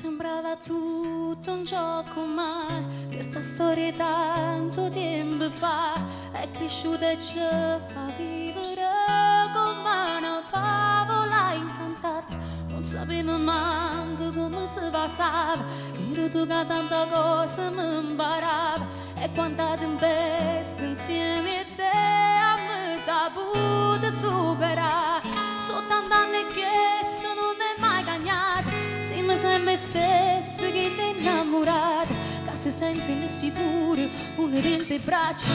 sembrava tutto un gioco, ma questa storia tanto tempo fa è cresciuta e ci fa vivere come una favola incantata. Non sapevo manco come si passava, ero tu che tanta cosa mi imparava, e quanta tempesta insieme a te a me saputo superare. Sono tanti anni che questo non è mai cagnato, siamo sempre stessi che ti innamorati, che si sentono sicuri, una dentro i braccia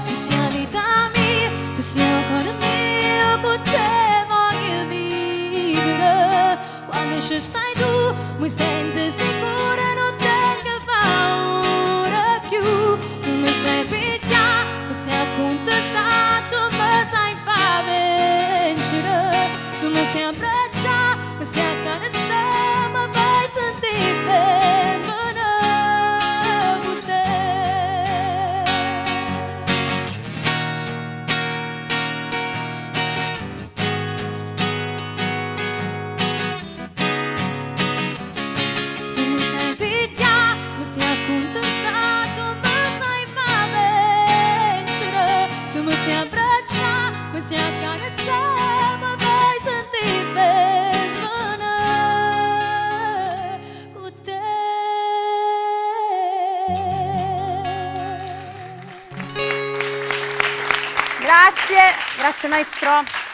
tu sei la vita mia, tu sei il cuore mio, con te voglio vivere. Quando ci stai tu mi sento sicura, non tengo paura più. Tu mi sai picchiare, mi sei accontentato, mi sai far vincere. Tu mi sai abbracciare, mi sai accarezzare, mi fai sentire femmina con te. Tu mi sai picchiare, mi sai accontentato, mi sai far vincere. Tu mi sai abbracciare, mi sai accarezzare, mi fai sentire femmina con te. Grazie, grazie maestro.